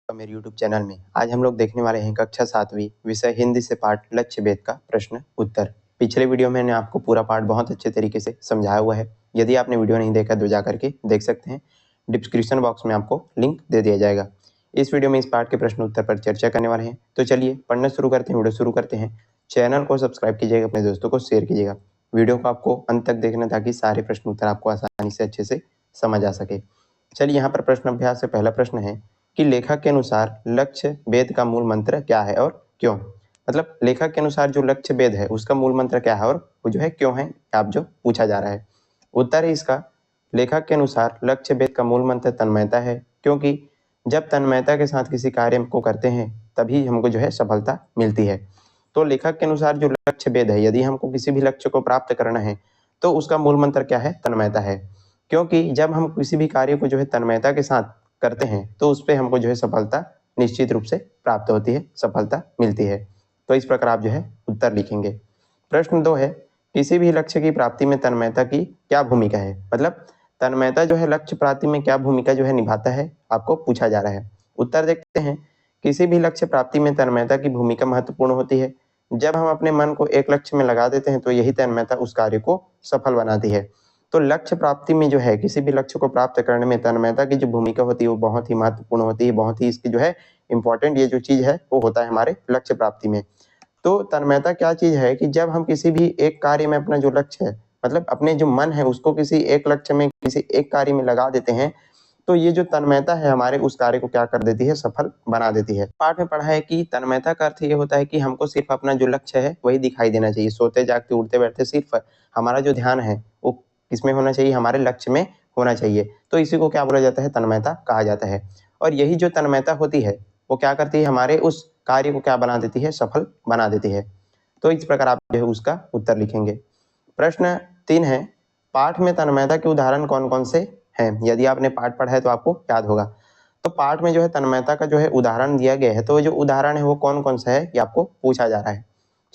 मेरे YouTube channel में आज हम लोग देखने वाले हैं कक्षा 7वीं विषय हिंदी से पाठ लक्ष्य भेद का प्रश्न उत्तर। पिछले वीडियो में मैंने आपको पूरा पाठ बहुत अच्छे तरीके से समझाया हुआ है। यदि आपने वीडियो नहीं देखा तो जा करके देख सकते हैं। डिस्क्रिप्शन बॉक्स में आपको लिंक दे दिया जाएगा। इस वीडियो में इस पाठ के प्रश्न उत्तर पर चर्चा करने वाले हैं। तो चलिए पढ़ना शुरू करते हैं, वीडियो शुरू करते हैं। चैनल को सब्सक्राइब कीजिएगा, अपने दोस्तों को शेयर कीजिएगा। वीडियो को आपको अंत तक देखना ताकि सारे प्रश्न उत्तर आपको आसानी से अच्छे से समझ आ सके। चलिए यहाँ पर प्रश्न अभ्यास से पहला प्रश्न है कि लेखक के अनुसार लक्ष्य भेद का मूल मंत्र क्या है और क्यों। मतलब लेखक के अनुसार जो लक्ष्य भेद है उसका मूल मंत्र क्या है और वो जो है क्यों है, आप जो पूछा जा रहा है। उत्तर है इसका, लेखक के अनुसार लक्ष्य भेद का मूल मंत्र तन्मयता है, क्योंकि जब तन्मयता के साथ किसी कार्य को करते हैं तभी हमको जो है सफलता मिलती है। तो लेखक के अनुसार जो लक्ष्य भेद है, यदि हमको किसी भी लक्ष्य को प्राप्त करना है तो उसका मूल मंत्र क्या है, तन्मयता है। क्योंकि जब हम किसी भी कार्य को जो है तन्मयता के साथ करते हैं तो उस पर हमको जो है सफलता निश्चित रूप से प्राप्त होती है, सफलता मिलती है। तो इस प्रकार आप जो है उत्तर लिखेंगे। प्रश्न 2 है, किसी भी लक्ष्य की प्राप्ति में तन्मयता की क्या भूमिका है। मतलब तन्मयता जो है लक्ष्य प्राप्ति में क्या भूमिका जो है निभाता है, आपको पूछा जा रहा है। उत्तर देखते हैं, किसी भी लक्ष्य प्राप्ति में तन्मयता की भूमिका महत्वपूर्ण होती है। जब हम अपने मन को एक लक्ष्य में लगा देते हैं तो यही तन्मयता उस कार्य को सफल बनाती है। तो लक्ष्य प्राप्ति में जो है, किसी भी लक्ष्य को प्राप्त करने में तन्मयता की जो भूमिका होती है वो बहुत ही महत्वपूर्ण होती है, बहुत ही इसकी जो है इंपॉर्टेंट ये जो चीज है वो होता है हमारे लक्ष्य प्राप्ति में। तो तन्मयता क्या चीज है कि जब हम किसी भी एक कार्य में अपना जो लक्ष्य है, मतलब अपने जो मन है उसको किसी एक लक्ष्य में, किसी एक कार्य में लगा देते हैं, तो ये जो तन्मयता है हमारे उस कार्य को क्या कर देती है, सफल बना देती है। पाठ में पढ़ा है कि तन्मयता का अर्थ ये होता है कि हमको सिर्फ अपना जो लक्ष्य है वही दिखाई देना चाहिए। सोते जागते उठते बैठते सिर्फ हमारा जो ध्यान है वो किसमें होना चाहिए, हमारे लक्ष्य में होना चाहिए। तो इसी को क्या बोला जाता है, तन्मयता कहा जाता है। और यही जो तन्मयता होती है वो क्या करती है, हमारे उस कार्य को क्या बना देती है, सफल बना देती है। तो इस प्रकार आप जो है उसका उत्तर लिखेंगे। प्रश्न 3 है, पाठ में तन्मयता के उदाहरण कौन कौन से हैं। यदि आपने पाठ पढ़ा है तो आपको याद होगा। तो पाठ में जो है तन्मयता का जो है उदाहरण दिया गया है, तो जो उदाहरण है वो कौन कौन सा है ये आपको पूछा जा रहा है।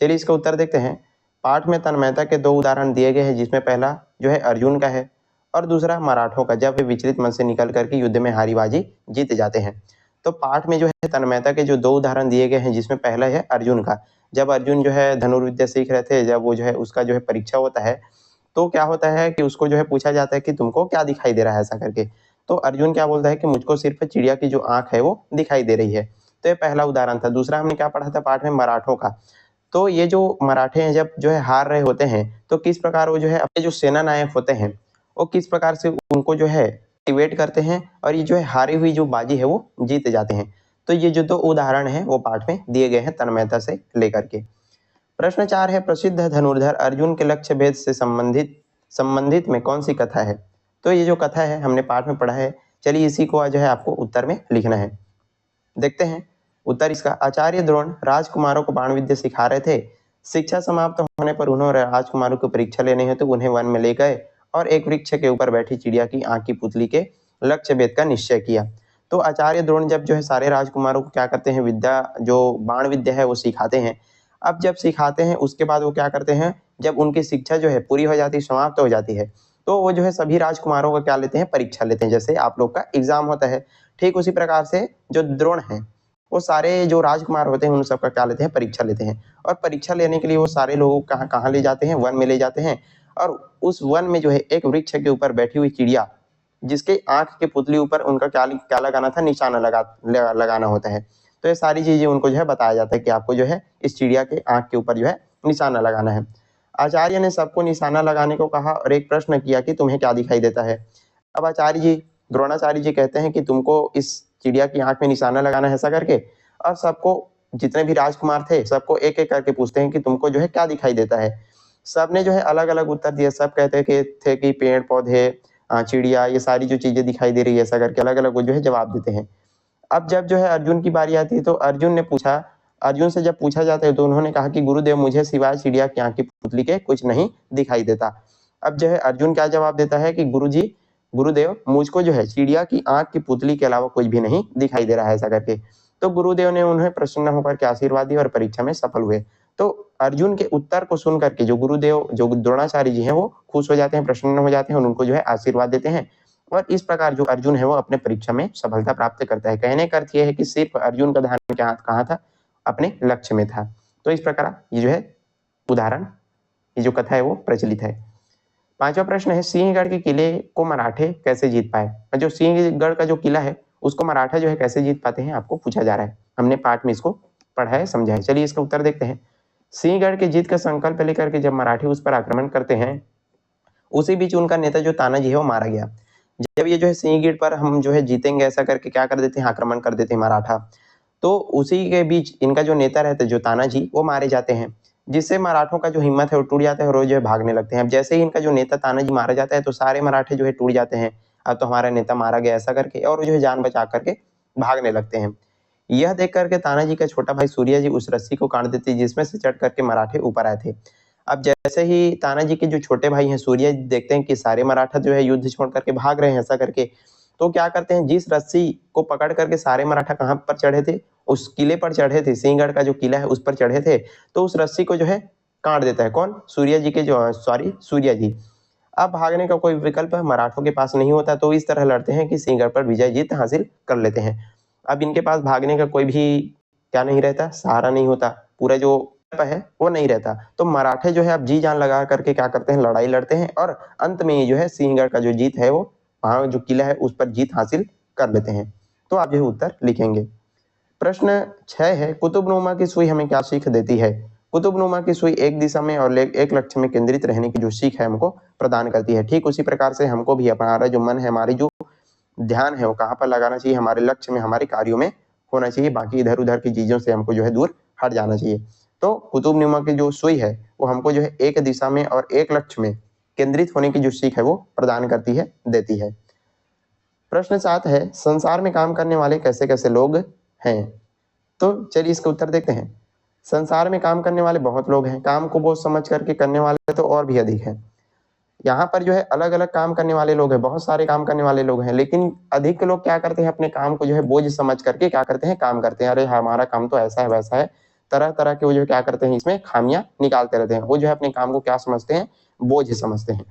चलिए इसका उत्तर देखते हैं। पाठ में तन्मयता के 2 उदाहरण दिए गए हैं, जिसमें पहला जो है अर्जुन का है और दूसरा मराठों का, जब वे विचलित मन से निकल करके युद्ध में हारी बाजी जीत जाते हैं। तो पाठ में जो है तन्मयता के जो 2 उदाहरण दिए गए हैं, जिसमें पहला है अर्जुन का। जब अर्जुन जो है धनुर्विद्या सीख रहे थे, जब वो जो है उसका जो है परीक्षा होता है, तो क्या होता है कि उसको जो है पूछा जाता है कि तुमको क्या दिखाई दे रहा है ऐसा करके। तो अर्जुन क्या बोलता है कि मुझको सिर्फ चिड़िया की जो आंख है वो दिखाई दे रही है। तो ये पहला उदाहरण था। दूसरा हमने क्या पढ़ा था पाठ में, मराठों का। तो ये जो मराठे हैं जब जो है हार रहे होते हैं तो किस प्रकार वो जो है अपने जो सेना नायक होते हैं वो किस प्रकार से उनको जो है मोटिवेट करते हैं और ये जो है हारी हुई जो बाजी है वो जीत जाते हैं। तो ये जो 2 उदाहरण है वो पाठ में दिए गए हैं तन्मयता से लेकर के। प्रश्न 4 है, प्रसिद्ध धनुर्धर अर्जुन के लक्ष्य भेद से संबंधित में कौन सी कथा है। तो ये जो कथा है हमने पाठ में पढ़ा है। चलिए इसी को जो है आपको उत्तर में लिखना है। देखते हैं उत्तर इसका, आचार्य द्रोण राजकुमारों को बाण विद्या सिखा रहे थे। शिक्षा समाप्त होने पर उन्होंने राजकुमारों की परीक्षा लेने हेतु उन्हें वन में ले गए और एक वृक्ष के ऊपर बैठी चिड़िया की आंख की पुतली के लक्ष्य भेद का निश्चय किया। तो आचार्य द्रोण जब जो है सारे राजकुमारों को क्या करते हैं, विद्या जो बाण विद्या है वो सिखाते हैं। अब जब सिखाते हैं उसके बाद वो क्या करते हैं, जब उनकी शिक्षा जो है पूरी हो जाती है, समाप्त हो जाती है, तो वो जो है सभी राजकुमारों का क्या लेते हैं, परीक्षा लेते हैं। जैसे आप लोग का एग्जाम होता है, ठीक उसी प्रकार से जो द्रोण है वो सारे जो राजकुमार होते हैं उन सबका क्या लेते हैं, परीक्षा लेते हैं। और परीक्षा लेने के लिए वो सारे लोगों को कहाँ कहाँ ले जाते हैं, वन में ले जाते हैं। और उस वन में जो है एक वृक्ष के ऊपर बैठी हुई चिड़िया, जिसके आंख के पुतली ऊपर उनका क्या क्या लगाना था, निशाना लगाना होता है। तो ये सारी चीजें उनको जो है बताया जाता है कि आपको जो है इस चिड़िया के आंख के ऊपर जो है निशाना लगाना है। आचार्य ने सबको निशाना लगाने को कहा और एक प्रश्न किया कि तुम्हें क्या दिखाई देता है। अब आचार्य जी, द्रोणाचार्य जी कहते हैं कि तुमको इस चिड़िया की आंख में निशाना लगाना है ऐसा करके। और सबको, जितने भी राजकुमार थे सबको एक एक करके पूछते हैं कि तुमको जो है क्या दिखाई देता है। सबने जो है अलग अलग उत्तर दिए। सब कहते थे कि पेड़ पौधे, चिड़िया, ये सारी जो चीजें दिखाई दे रही है, ऐसा करके अलग अलग वो जो है जवाब देते हैं। अब जब जो है अर्जुन की बारी आती है तो अर्जुन से जब पूछा जाता है तो उन्होंने कहा कि गुरुदेव मुझे सिवाय चिड़िया की आंख की पुतली के कुछ नहीं दिखाई देता। अब जो है अर्जुन क्या जवाब देता है कि गुरुदेव मुझको जो है चिड़िया की आंख की पुतली के अलावा कुछ भी नहीं दिखाई दे रहा है ऐसा करके। तो गुरुदेव ने उन्हें प्रसन्न होकर के आशीर्वाद दिया और परीक्षा में सफल हुए। तो अर्जुन के उत्तर को सुन करके जो गुरुदेव, जो द्रोणाचार्य जी हैं, वो खुश हो जाते हैं, प्रसन्न हो जाते हैं और उनको जो है आशीर्वाद देते हैं। और इस प्रकार जो अर्जुन है वो अपने परीक्षा में सफलता प्राप्त करता है। कहने का अर्थ यह है कि सिर्फ अर्जुन का ध्यान कहाँ था, अपने लक्ष्य में था। तो इस प्रकार ये जो है उदाहरण, ये जो कथा है वो प्रचलित है। पांचवा प्रश्न है, सिंहगढ़ के किले को मराठे कैसे जीत पाए। जो सिंहगढ़ का जो किला है उसको मराठा जो है कैसे जीत पाते हैं, आपको पूछा जा रहा है। हमने पाठ में इसको पढ़ा है, समझा है। चलिए इसका उत्तर देखते हैं। सिंहगढ़ की जीत का संकल्प लेकर के जब मराठी उस पर आक्रमण करते हैं, उसी बीच उनका नेता जो तानाजी है वो मारा गया। जब ये जो है सिंहगढ़ पर हम जो है जीतेंगे ऐसा करके क्या कर देते हैं, आक्रमण कर देते हैं मराठा, तो उसी के बीच इनका जो नेता रहता है जो तानाजी, वो मारे जाते हैं, जिससे मराठों का जो हिम्मत है वो टूट जाता है और वो जो है भागने लगते हैं। अब जैसे ही इनका जो नेता तानाजी मारा जाता है तो सारे मराठे जो है टूट जाते हैं, अब तो हमारा नेता मारा गया ऐसा करके, और वो जो है जान बचा करके भागने लगते हैं। यह देख करके तानाजी का छोटा भाई सूर्य जी उस रस्सी को काट देते जिसमें से चढ़ करके मराठे ऊपर आए थे। अब जैसे ही तानाजी के जो छोटे भाई हैं सूर्य देखते हैं कि सारे मराठा जो है युद्ध छोड़ करके भाग रहे हैं ऐसा करके, तो क्या करते हैं, जिस रस्सी को पकड़ करके सारे मराठा कहाँ पर चढ़े थे, उस किले पर चढ़े थे, सिंहगढ़ का जो किला है उस पर चढ़े थे, तो उस रस्सी को जो है काट देता है। कौन? सूर्य जी के जो सूर्य जी। अब भागने का कोई विकल्प मराठों के पास नहीं होता, तो इस तरह लड़ते हैं कि सिंहगढ़ पर विजय जीत हासिल कर लेते हैं। अब इनके पास भागने का कोई भी क्या नहीं रहता, सहारा नहीं होता, पूरा जो है वो नहीं रहता। तो मराठे जो है अब जी जान लगा करके क्या करते हैं, लड़ाई लड़ते हैं, और अंत में ये जो है सिंहगढ़ का जो जीत है वो, वहां जो किला है उस पर जीत हासिल कर लेते हैं। तो आप जो है उत्तर लिखेंगे। प्रश्न 6 है, कुतुबनुमा की सुई हमें क्या सीख देती है। कुतुबनुमा की सुई एक दिशा में और एक लक्ष्य में केंद्रित रहने की जो सीख है हमको प्रदान करती है। ठीक उसी प्रकार से हमको भी हमारा जो मन है, हमारी जो ध्यान है वो कहाँ पर लगाना चाहिए, हमारे लक्ष्य में, हमारे कार्यों में होना चाहिए। बाकी इधर उधर की चीजों से हमको जो है दूर हट जाना चाहिए। तो कुतुबनुमा की जो सुई है वो हमको जो है एक दिशा में और एक लक्ष्य में केंद्रित होने की जो सीख है वो प्रदान करती है, देती है। प्रश्न 7 है, संसार में काम करने वाले कैसे कैसे लोग हैं। तो चलिए इसका उत्तर देखते हैं। संसार में काम करने वाले बहुत लोग हैं, काम को बोझ समझ करके करने वाले तो और भी अधिक हैं। यहाँ पर जो है अलग अलग काम करने वाले लोग हैं, बहुत सारे काम करने वाले लोग हैं, लेकिन अधिक लोग क्या करते हैं, अपने काम को जो है बोझ समझ करके क्या करते हैं, काम करते हैं। अरे हमारा काम तो ऐसा है वैसा है, तरह तरह के वो जो क्या करते हैं, इसमें खामियां निकालते रहते हैं। वो जो है अपने काम को क्या समझते हैं, बोझ समझते हैं।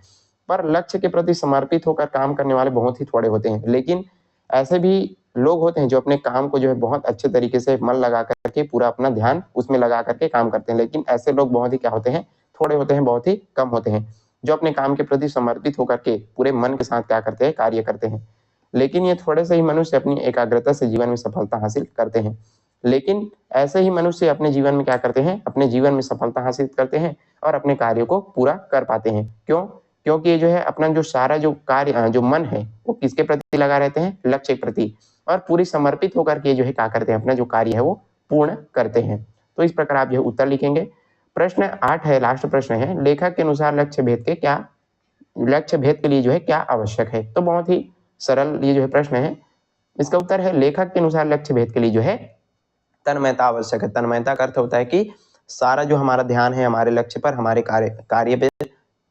पर लक्ष्य के प्रति समर्पित होकर काम करने वाले बहुत ही थोड़े होते हैं। लेकिन ऐसे भी लोग होते हैं जो अपने काम को जो है बहुत अच्छे तरीके से मन लगा करके, पूरा अपना ध्यान उसमें लगा करके काम करते हैं। लेकिन ऐसे लोग बहुत ही क्या होते हैं, थोड़े होते हैं, बहुत ही कम होते हैं, जो अपने काम के प्रति समर्पित होकर के पूरे मन के साथ क्या करते हैं, कार्य करते हैं। लेकिन ये थोड़े से ही मनुष्य अपनी एकाग्रता से जीवन में सफलता हासिल करते हैं। लेकिन ऐसे ही मनुष्य अपने जीवन में क्या करते हैं, अपने जीवन में सफलता हासिल करते हैं और अपने कार्यों को पूरा कर पाते हैं। क्यों? क्योंकि ये जो है अपना जो सारा जो कार्य, जो मन है वो किसके प्रति लगा रहते हैं, लक्ष्य के प्रति, और पूरी समर्पित होकर के जो है क्या करते हैं, अपना जो कार्य है वो पूर्ण करते हैं। तो इस प्रकार आप जो है उत्तर लिखेंगे। प्रश्न 8 है, लास्ट प्रश्न है, लेखक के अनुसार लक्ष्य भेद के लिए जो है क्या आवश्यक है। तो बहुत ही सरल ये जो है प्रश्न है। इसका उत्तर है, लेखक के अनुसार लक्ष्य भेद के लिए जो है तन्मयता आवश्यक है। तन्मयता का अर्थ होता है कि सारा जो हमारा ध्यान है हमारे लक्ष्य पर, हमारे कार्य पे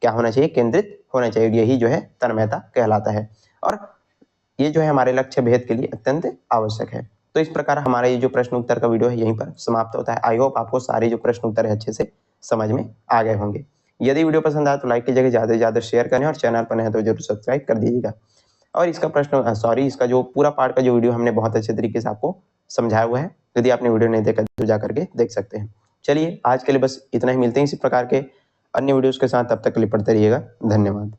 क्या होना चाहिए, केंद्रित होना चाहिए। यही जो है तन्मयता कहलाता है, और ये जो है हमारे लक्ष्य भेद के लिए अत्यंत आवश्यक है। तो इस प्रकार हमारा ये जो प्रश्न उत्तर का वीडियो है यहीं पर समाप्त होता है। आई होप आपको सारे जो प्रश्न उत्तर है अच्छे से समझ में आ गए होंगे। यदि वीडियो पसंद आए तो लाइक कीजिएगा, ज़्यादा से ज़्यादा शेयर करें, और चैनल पर नहीं तो जरूर सब्सक्राइब कर दीजिएगा। और इसका जो पूरा पार्ट का जो वीडियो हमने बहुत अच्छे तरीके से आपको समझाया हुआ है, यदि आपने वीडियो नहीं देखा तो जा करके देख सकते हैं। चलिए आज के लिए बस इतना ही, मिलते हैं इसी प्रकार के अन्य वीडियोस के साथ, तब तक के लिए पढ़ते रहिएगा। धन्यवाद।